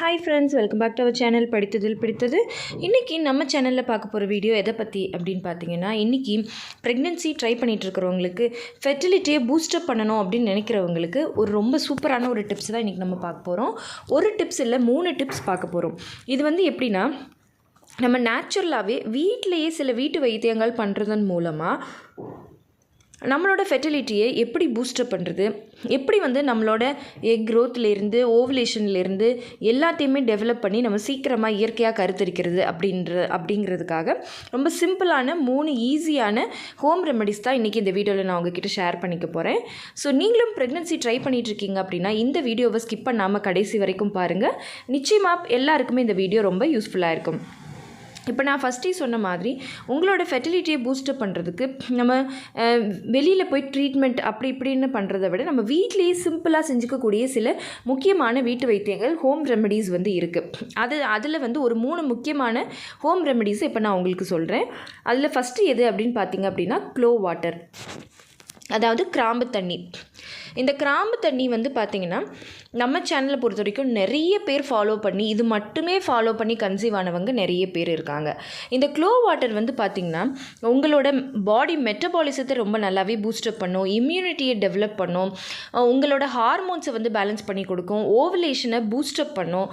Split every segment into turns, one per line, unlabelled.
Hi friends, welcome back to our channel படித்ததில் பிடித்தது. இன்றைக்கி நம்ம சேனலில் பார்க்க போகிற வீடியோ எதை பற்றி அப்படின்னு பார்த்தீங்கன்னா, இன்றைக்கி ப்ரெக்னென்சி ட்ரை பண்ணிகிட்ருக்கிறவங்களுக்கு ஃபெர்டிலிட்டியை பூஸ்டப் பண்ணணும் அப்படின்னு நினைக்கிறவங்களுக்கு ஒரு ரொம்ப சூப்பரான ஒரு டிப்ஸ் தான் இன்றைக்கி நம்ம பார்க்க போகிறோம். ஒரு டிப்ஸ் இல்லை, 3 டிப்ஸ் பார்க்க போகிறோம். இது எப்படின்னா, நம்ம நேச்சுரலாகவே வீட்டிலையே சில வீட்டு வைத்தியங்கள் பண்ணுறதன் மூலமாக நம்மளோட ஃபெர்டிலிட்டியை எப்படி பூஸ்டப் பண்ணுறது, எப்படி நம்மளோட எக் க்ரோத்லேருந்து ஓவலேஷன்லேருந்து எல்லாத்தையுமே டெவலப் பண்ணி நம்ம சீக்கிரமாக இயற்கையாக கருத்தரிக்கிறது அப்படிங்கிறதுக்காக ரொம்ப சிம்பிளான 3 ஈஸியான ஹோம் ரெமெடிஸ் தான் இன்றைக்கி இந்த வீடியோவில் நான் உங்ககிட்ட ஷேர் பண்ணிக்க போகிறேன். ஸோ நீங்களும் ப்ரெக்னென்சி ட்ரை பண்ணிகிட்ருக்கீங்க அப்படின்னா இந்த வீடியோவை ஸ்கிப் பண்ணாமல் கடைசி வரைக்கும் பாருங்கள். நிச்சயமாக எல்லாருக்குமே இந்த வீடியோ ரொம்ப யூஸ்ஃபுல்லாக இருக்கும். இப்போ நான் ஃபஸ்ட்டே சொன்ன மாதிரி உங்களோட ஃபெர்டிலிட்டியை பூஸ்டப் பண்ணுறதுக்கு நம்ம வெளியில் போய் ட்ரீட்மெண்ட் அப்படி இப்படின்னு பண்ணுறதை விட நம்ம வீட்லேயே சிம்பிளாக செஞ்சுக்கக்கூடிய சில முக்கியமான வீட்டு வைத்தியங்கள் ஹோம் ரெமெடிஸ் இருக்குது. அதில் ஒரு 3 முக்கியமான ஹோம் ரெமெடிஸை இப்போ நான் உங்களுக்கு சொல்கிறேன். அதில் ஃபஸ்ட்டு எது அப்படின்னு பார்த்தீங்க அப்படின்னா, க்ளோ வாட்டர், அதாவது கிராம்பு தண்ணி. இந்த கிராம்பு தண்ணி பார்த்திங்கன்னா நம்ம சேனலை பொறுத்த வரைக்கும் நிறைய பேர் ஃபாலோ பண்ணி இது மட்டுமே ஃபாலோ பண்ணி கன்சீவ் ஆனவங்க நிறைய பேர் இருக்காங்க. இந்த க்ளோ வாட்டர் பார்த்திங்கன்னா உங்களோட பாடி மெட்டபாலிசத்தை ரொம்ப நல்லாவே பூஸ்டப் பண்ணும், இம்யூனிட்டியை டெவலப் பண்ணும், உங்களோட ஹார்மோன்ஸை பேலன்ஸ் பண்ணி கொடுக்கும், ஓவலேஷனை பூஸ்டப் பண்ணும்,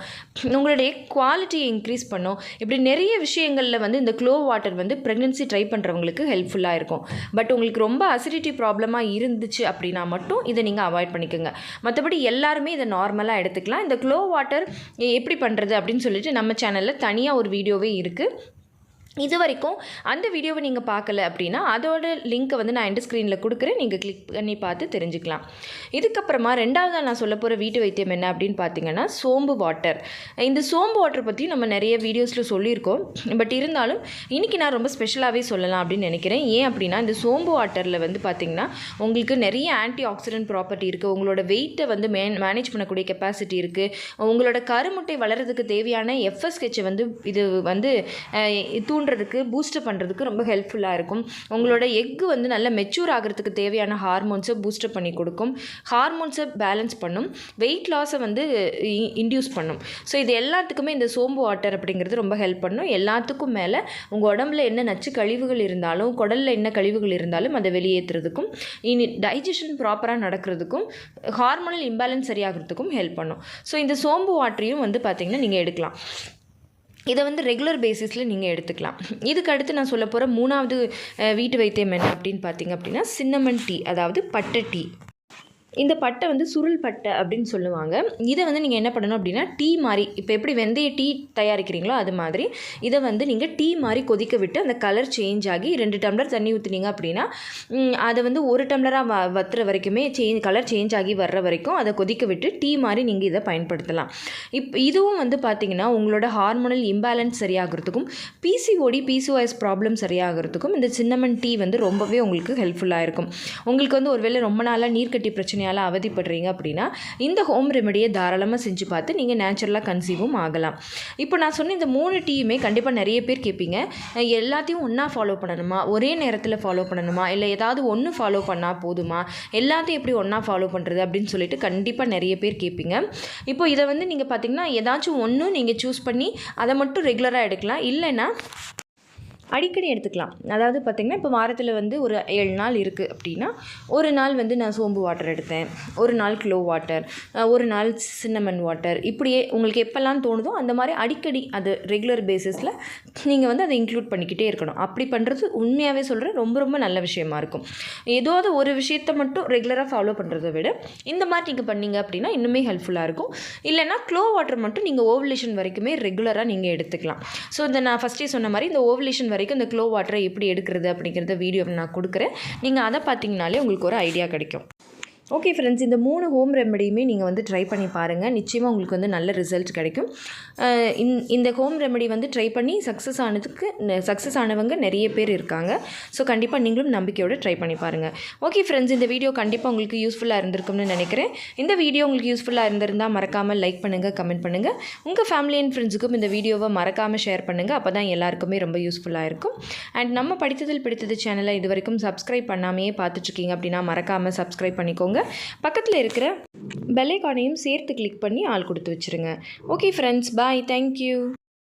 உங்களுடைய குவாலிட்டியை இன்க்ரீஸ் பண்ணும். இப்படி நிறைய விஷயங்களில் இந்த க்ளோ வாட்டர் ப்ரெக்னென்சி ட்ரை பண்ணுறவங்களுக்கு ஹெல்ப்ஃபுல்லாக இருக்கும். பட் உங்களுக்கு ரொம்ப அசிடிட்டி ப்ராப்ளமாக இருந்துச்சு அப்படின்னா மட்டும் இதை நீங்கள் அவாய்ட் பண்ணிக்கோங்க. மற்றபடி எல்லாருமே இதை நார்மலாக எடுத்துக்கலாம். இந்த க்ளோ வாட்டர் எப்படி பண்ணுறது அப்படின்னு சொல்லிட்டு நம்ம சேனலில் தனியாக ஒரு வீடியோவே இருக்குது. இது வரைக்கும் அந்த வீடியோவை நீங்கள் பார்க்கல அப்படின்னா அதோட லிங்க்கை நான் எண்ட் ஸ்க்ரீனில் கொடுக்குறேன், நீங்கள் கிளிக் பண்ணி பார்த்து தெரிஞ்சுக்கலாம். இதுக்கப்புறமா ரெண்டாவதாக நான் சொல்ல போகிற வீட்டு வைத்தியம் என்ன அப்படின்னு பார்த்தீங்கன்னா, சோம்பு வாட்டர். இந்த சோம்பு வாட்டர் பற்றி நம்ம நிறைய வீடியோஸில் சொல்லியிருக்கோம். பட் இருந்தாலும் இன்றைக்கி நான் ரொம்ப ஸ்பெஷலாகவே சொல்லலாம் அப்படின்னு நினைக்கிறேன். ஏன் அப்படின்னா, இந்த சோம்பு வாட்டரில் பார்த்திங்கன்னா உங்களுக்கு நிறைய ஆன்டி ஆக்சிடென்ட் ப்ராப்பர்ட்டி இருக்குது, உங்களோட வெயிட்டை மேனேஜ் பண்ணக்கூடிய கெப்பாசிட்டி இருக்குது, உங்களோட கருமுட்டை வளர்கிறதுக்கு தேவையான FSH இது தூண்டுறதுக்கு பூஸ்டப் பண்ணுறதுக்கு ரொம்ப ஹெல்ப்ஃபுல்லாக இருக்கும். உங்களோட எக்கு நல்லா மெச்சூர் ஆகிறதுக்கு தேவையான ஹார்மோன்ஸை பூஸ்டப் பண்ணி கொடுக்கும், ஹார்மோன்ஸை பேலன்ஸ் பண்ணும், வெயிட் லாஸை இன்டியூஸ் பண்ணும். ஸோ இது எல்லாத்துக்குமே இந்த சோம்பு வாட்டர் அப்படிங்கிறது ரொம்ப ஹெல்ப் பண்ணும். எல்லாத்துக்கும் மேலே உங்கள் உடம்புல என்ன நச்சு கழிவுகள் இருந்தாலும், குடலில் என்ன கழிவுகள் இருந்தாலும் அதை வெளியேற்றுறதுக்கும், டைஜஷன் ப்ராப்பராக நடக்கிறதுக்கும், ஹார்மோனல் இம்பேலன்ஸ் சரியாகிறதுக்கும் ஹெல்ப் பண்ணும். ஸோ இந்த சோம்பு வாட்டரையும் பார்த்திங்கன்னா நீங்கள் எடுக்கலாம். இதை ரெகுலர் பேசிஸில் நீங்கள் எடுத்துக்கலாம். இதுக்கு அடுத்து நான் சொல்ல போகிற 3வது வீட்டு வைத்தியம் என்ன அப்படின்னு பார்த்தீங்க அப்படின்னா, சின்னமன் டீ, அதாவது பட்டை டீ. இந்த பட்டை சுருள் பட்டை அப்படின்னு சொல்லுவாங்க. இதை நீங்கள் என்ன பண்ணணும் அப்படின்னா, டீ மாதிரி, இப்போ எப்படி வெந்தய டீ தயாரிக்கிறீங்களோ அது மாதிரி இதை நீங்கள் டீ மாதிரி கொதிக்க விட்டு அந்த கலர் சேஞ்ச் ஆகி 2 டம்ளர் தண்ணி ஊற்றுனீங்க அப்படின்னா அதை 1 டம்ளராக வத்துற வரைக்குமே கலர் சேஞ்ச் ஆகி வர்ற வரைக்கும் அதை கொதிக்க விட்டு டீ மாதிரி நீங்கள் இதை பயன்படுத்தலாம். இதுவும் பார்த்திங்கன்னா உங்களோட ஹார்மோனல் இம்பேலன்ஸ் சரியாகிறதுக்கும், PCOS ப்ராப்ளம் சரியாகிறதுக்கும் இந்த சின்னமன் டீ ரொம்பவே உங்களுக்கு ஹெல்ப்ஃபுல்லாக இருக்கும். உங்களுக்கு ஒருவேளை ரொம்ப நாளாக நீர்க்கட்டி பிரச்சனை அவதிப்படுறீங்க அப்படின்னா இந்த ஹோம் ரெமெடியை தாராளமாக செஞ்சு பார்த்து நீங்கள் நேச்சுரலாக கன்சீவும் ஆகலாம். இப்போ நான் சொன்ன இந்த 3 டீயுமே கண்டிப்பாக நிறைய பேர் கேட்பீங்க, எல்லாத்தையும் ஒன்றா ஃபாலோ பண்ணணுமா, ஒரே நேரத்தில் ஃபாலோ பண்ணணுமா, இல்லை ஏதாவது ஒன்று ஃபாலோ பண்ணால் போதுமா, எல்லாத்தையும் எப்படி ஒன்றா ஃபாலோ பண்ணுறது அப்படின்னு சொல்லிட்டு கண்டிப்பாக நிறைய பேர் கேட்பீங்க. இப்போ இதை நீங்கள் பார்த்தீங்கன்னா ஏதாச்சும் ஒன்று நீங்கள் சூஸ் பண்ணி அதை மட்டும் ரெகுலராக எடுக்கலாம், இல்லைன்னா அடிக்கடி எடுத்துக்கலாம். அதாவது பார்த்திங்கன்னா, இப்போ வாரத்தில் ஒரு 7 நாள் இருக்குது அப்படின்னா, ஒரு நாள் நான் சோம்பு வாட்டர் எடுத்தேன், ஒரு நாள் க்ளோ வாட்டர், ஒரு நாள் சின்னமன் வாட்டர், இப்படியே உங்களுக்கு எப்போல்லாம் தோணுதோ அந்த மாதிரி அடிக்கடி அது ரெகுலர் பேசிஸில் நீங்கள் அதை இன்க்ளூட் பண்ணிக்கிட்டே இருக்கணும். அப்படி பண்ணுறது உண்மையாகவே சொல்கிறேன் ரொம்ப ரொம்ப நல்ல விஷயமா இருக்கும். ஏதாவது ஒரு விஷயத்தை மட்டும் ரெகுலராக ஃபாலோ பண்ணுறதை விட இந்த மாதிரி நீங்கள் பண்ணீங்க அப்படின்னா இன்னுமே ஹெல்ப்ஃபுல்லாக இருக்கும். இல்லைனா க்ளோ வாட்டர் மட்டும் நீங்கள் ஓவலேஷன் வரைக்குமே ரெகுலராக நீங்கள் எடுத்துக்கலாம். ஸோ இந்த நான் ஃபஸ்ட்டே சொன்ன மாதிரி இந்த ஓவலேஷன் வரைக்கும் இந்த க்ளோ வாட்டரை எப்படி எடுக்கிறது அப்படிங்கிறத வீடியோ நான் கொடுக்குறேன். நீங்கள் அதை பார்த்தீங்கனாலே உங்களுக்கு ஒரு ஐடியா கிடைக்கும். ஓகே ஃப்ரெண்ட்ஸ், இந்த 3 ஹோம் ரெமெடியுமே நீங்கள் ட்ரை பண்ணி பாருங்கள். நிச்சயமாக உங்களுக்கு நல்ல ரிசல்ட் கிடைக்கும். இந்த ஹோம் ரெமெடி ட்ரை பண்ணி சக்ஸஸ் ஆனவங்க நிறைய பேர் இருக்காங்க. ஸோ கண்டிப்பாக நீங்களும் நம்பிக்கையோடு ட்ரை பண்ணி பாருங்கள். ஓகே ஃப்ரெண்ட்ஸ், இந்த வீடியோ கண்டிப்பாக உங்களுக்கு யூஸ்ஃபுல்லாக இருந்திருக்கும்னு நினைக்கிறேன். இந்த வீடியோ உங்களுக்கு யூஸ்ஃபுல்லாக இருந்திருந்தால் மறக்காமல் லைக் பண்ணுங்கள், கமெண்ட் பண்ணுங்கள். உங்கள் ஃபேமிலி அண்ட் ஃப்ரெண்ட்ஸுக்கும் இந்த வீடியோவை மறக்காமல் ஷேர் பண்ணுங்கள். அப்போ தான் எல்லாருக்குமே ரொம்ப யூஸ்ஃபுல்லாக இருக்கும். அண்ட் நம்ம படித்ததில் பிடித்தது சேனலை இது வரைக்கும் சப்ஸ்கிரைப் பண்ணாமையே பார்த்துட்ருக்கீங்க அப்படின்னா மறக்காமல் சப்ஸ்கிரைப் பண்ணிக்கோங்க. பண்ணிக்கோங்க. பக்கத்தில் இருக்கிற பெல் ஐகானையும் சேர்த்து கிளிக் பண்ணி ஆல் கொடுத்து வச்சுருங்க. ஓகே ஃப்ரெண்ட்ஸ், பாய். தேங்க்யூ.